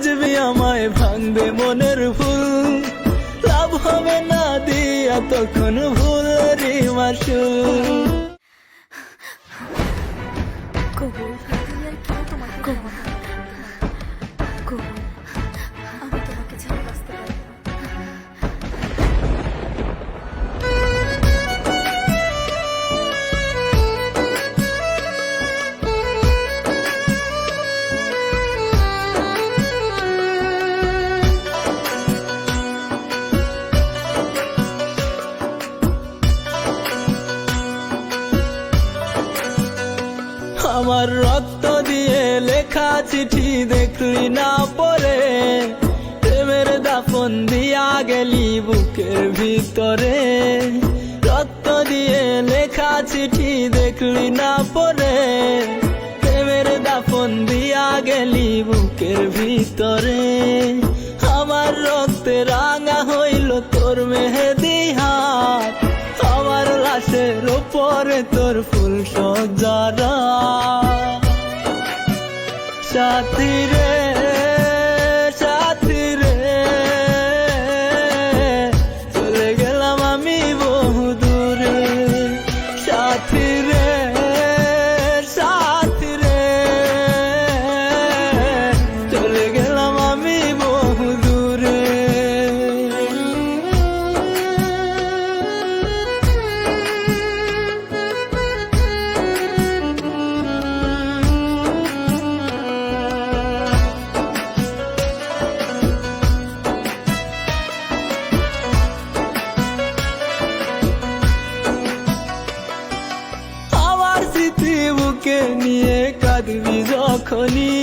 খুঁজবি আমায় ভাঙবে মনের ফুল, লাভ হবে না দিয়া তখন ভুলেরই মাসুল। কবুল, তুমি আর কেউ তোমাকে কবুল, কবুল, আমি তোমাকে ছাড়া বাঁচতে পারবো না। আমার রক্ত দিয়ে লেখা চিঠি দেখলি না পরে, প্রেমের দাফন দিয়া গেলি বুকের ভিতরে। রক্ত দিয়ে লেখা চিঠি দেখলি না পরে, প্রেমের দাফন দিয়া গেলি বুকের ভিতরে। আমার রক্তে রাঙা হইল তোর মেহেদি হাত, আমার লাশের উপরে তোর ফুল সজ্জারা। সাথী রে সাথী রে, চলে গেলাম আমি বহু দূরে। সাথী রে সাথী রে, চলে গেলাম আমি বহু দূরে। বুকে নিয়ে কাঁদবি যখনই,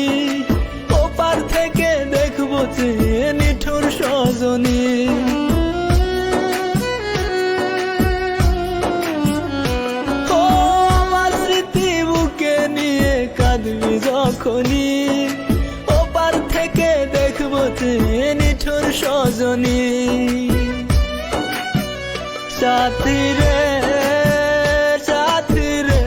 ওপার থেকে দেখবো চেয়ে নিঠুর সজনী। ও আমার স্মৃতি বুকে নিয়ে কাঁদবি যখনই, ওপার থেকে দেখবো চেয়ে নিঠুর সজনী। সাথী রে সাথী রে,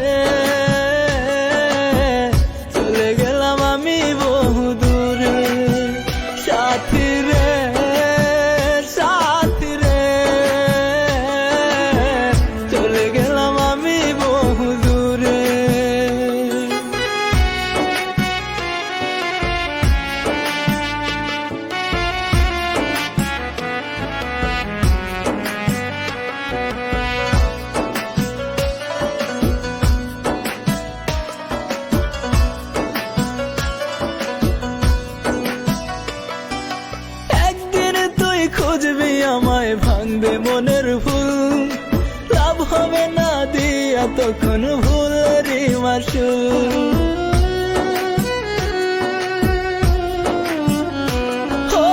চলে গেলাম আমি বহু দূরে। সাথী রে সাথী রে, চলে গেলাম আমি বহু দূরে। খুঁজবি আমায় ভাঙবে মনের ফুল, লাভ হবে না দিয়া তখন ভুলেরই মাসুল। ও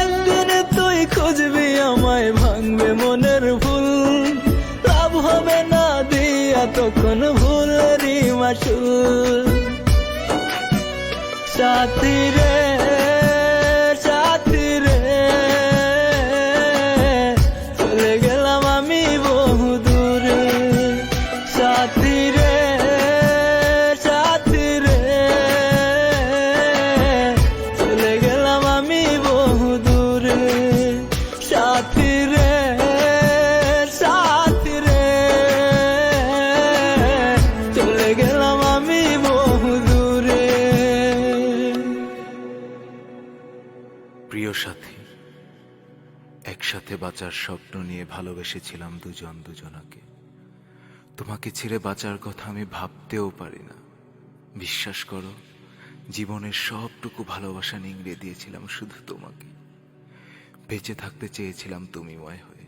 একদিন তুই খুঁজবি আমায় ভাঙবে মনের ফুল, লাভ হবে না দিয়া তখন ভুলেরই মাসুল। সাথী রে সাথী রে, চলে গেলাম আমি বহু দূরে। সাথী রে সাথী রে, চলে গেলাম আমি বহু দূরে। সাথী রে সাথী রে, চলে গেলাম আমি বহু দূরে। প্রিয় সাথী, একসাথে বাঁচার স্বপ্ন নিয়ে ভালোবেসেছিলাম দুজন দুজনাকে। তোমাকে ছেড়ে বাঁচার কথা আমি ভাবতেও পারি না। বিশ্বাস করো, জীবনের সবটুকু ভালোবাসা নিংড়ে দিয়েছিলাম শুধু তোমাকে। বেঁচে থাকতে চেয়েছিলাম তুমিময় হয়ে।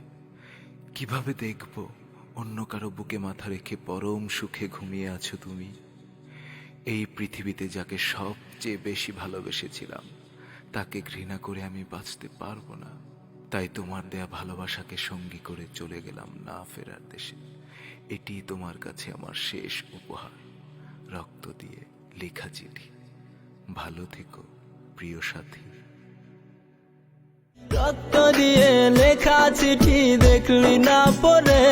কিভাবে দেখব অন্য কারো বুকে মাথা রেখে পরম সুখে ঘুমিয়ে আছো তুমি? এই পৃথিবীতে যাকে সবচেয়ে বেশি ভালোবেসেছিলাম, তাকে ঘৃণা করে আমি বাঁচতে পারবো না। তাই তোমার দেয়া ভালোবাসাকে সঙ্গী করে চলে গেলাম না ফেরার দেশে। এটি তোমার কাছে আমার শেষ উপহার, রক্ত দিয়ে লেখা চিঠি। ভালো থেকো প্রিয় সাথী। রক্ত দিয়ে লেখা চিঠি দেখলি না পরে,